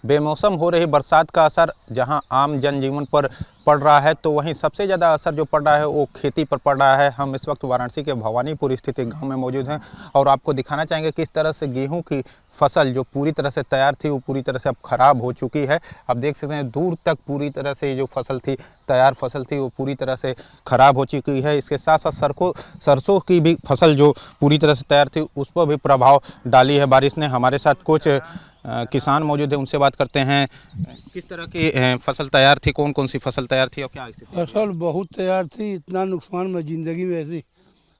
बेमौसम हो रही बरसात का असर जहां आम जनजीवन पर पड़ रहा है, तो वहीं सबसे ज़्यादा असर जो पड़ रहा है वो खेती पर पड़ रहा है। हम इस वक्त वाराणसी के भवानीपुर स्थित एक गाँव में मौजूद हैं और आपको दिखाना चाहेंगे किस तरह से गेहूँ की फसल जो पूरी तरह से तैयार थी वो पूरी तरह से अब ख़राब हो चुकी है। अब देख सकते हैं दूर तक पूरी तरह से जो फसल थी, तैयार फसल थी, वो पूरी तरह से ख़राब हो चुकी है। इसके साथ साथ सरसों की भी फसल जो पूरी तरह से तैयार थी उस पर भी प्रभाव डाली है बारिश ने। हमारे साथ कुछ किसान मौजूद है, उनसे बात करते हैं। किस तरह की फसल तैयार थी, कौन कौन सी फसल तैयार थी और क्या स्थिति? फसल बहुत तैयार थी। इतना नुकसान मैं ज़िंदगी में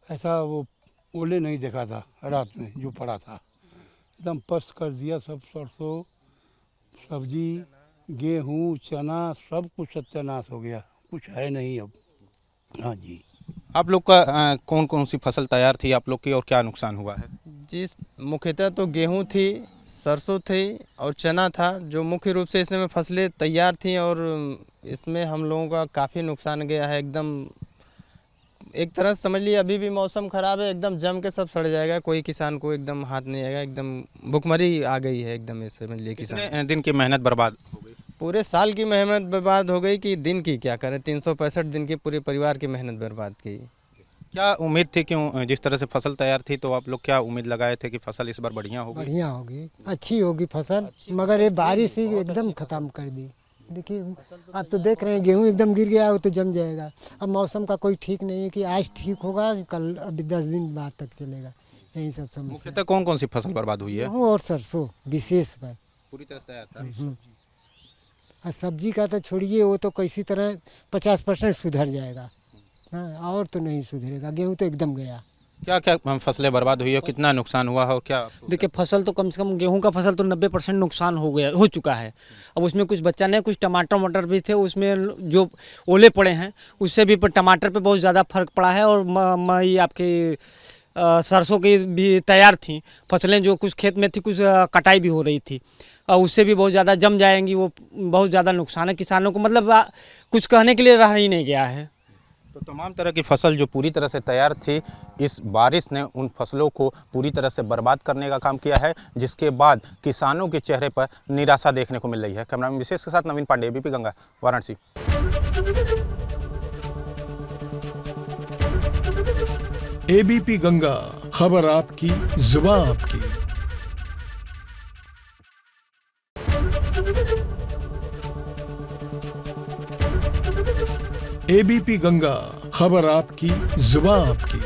ऐसा वो ओले नहीं देखा था। रात में जो पड़ा था एकदम पस्त कर दिया। सब सरसों, सब्जी, गेहूँ, चना सब कुछ सत्यानाश हो गया, कुछ है नहीं अब। हाँ जी। आप लोग का कौन कौन सी फसल तैयार थी आप लोग की और क्या नुकसान हुआ है? जी, मुख्यतः तो गेहूं थी, सरसों थी और चना था, जो मुख्य रूप से इसमें फसलें तैयार थीं और इसमें हम लोगों का काफ़ी नुकसान गया है। एकदम एक तरह से समझ लीजिए अभी भी मौसम ख़राब है, एकदम जम के सब सड़ जाएगा, कोई किसान को एकदम हाथ नहीं आएगा, एकदम भुखमरी आ गई है एकदम। ऐसे समझ लीजिए किसान कितने दिन की मेहनत बर्बाद हो गई? पूरे साल की मेहनत बर्बाद हो गई कि दिन की क्या करें, 365 दिन की पूरे परिवार की मेहनत बर्बाद की। क्या उम्मीद थी कि जिस तरह से फसल तैयार थी तो आप लोग क्या उम्मीद लगाए थे कि फसल इस बार बढ़िया होगी? बढ़िया होगी, अच्छी होगी फसल, मगर ये बारिश ही एकदम ख़त्म कर दी। देखिए आप तो देख रहे हैं गेहूँ एकदम गिर गया, वो तो जम जाएगा। अब मौसम का कोई ठीक नहीं है कि आज ठीक होगा कि कल, अभी 10 दिन बाद तक चलेगा। यही सब समस्या। मुख्यतः कौन कौन सी फसल बर्बाद हुई है? गेहूँ और सरसों विशेष पर। पूरी तरह से तैयार था। और सब्जी का तो छोड़िए, वो तो किसी तरह 50% सुधर जाएगा। हाँ, और तो नहीं सुधरेगा। गेहूँ तो एकदम गया। क्या क्या फसलें बर्बाद हुई है, कितना नुकसान हुआ है और क्या? देखिए फसल तो कम से कम गेहूं का फसल तो 90% नुकसान हो चुका है। अब उसमें कुछ बचा नहीं, कुछ टमाटर मटर भी थे उसमें जो ओले पड़े हैं उससे भी टमाटर पे बहुत ज़्यादा फर्क पड़ा है। और ये आपकी सरसों की भी तैयार थी फसलें, जो कुछ खेत में थी, कुछ कटाई भी हो रही थी, उससे भी बहुत ज़्यादा जम जाएंगी। वो बहुत ज़्यादा नुकसान है किसानों को, मतलब कुछ कहने के लिए रह ही नहीं गया है। तो तमाम तरह की फसल जो पूरी तरह से तैयार थी, इस बारिश ने उन फसलों को पूरी तरह से बर्बाद करने का काम किया है, जिसके बाद किसानों के चेहरे पर निराशा देखने को मिल रही है। कैमरामैन विशेष के साथ नवीन पांडे, एबीपी गंगा, वाराणसी। एबीपी गंगा, खबर आपकी, जुबान आपकी। एबीपी गंगा, खबर आपकी, जुबान आपकी।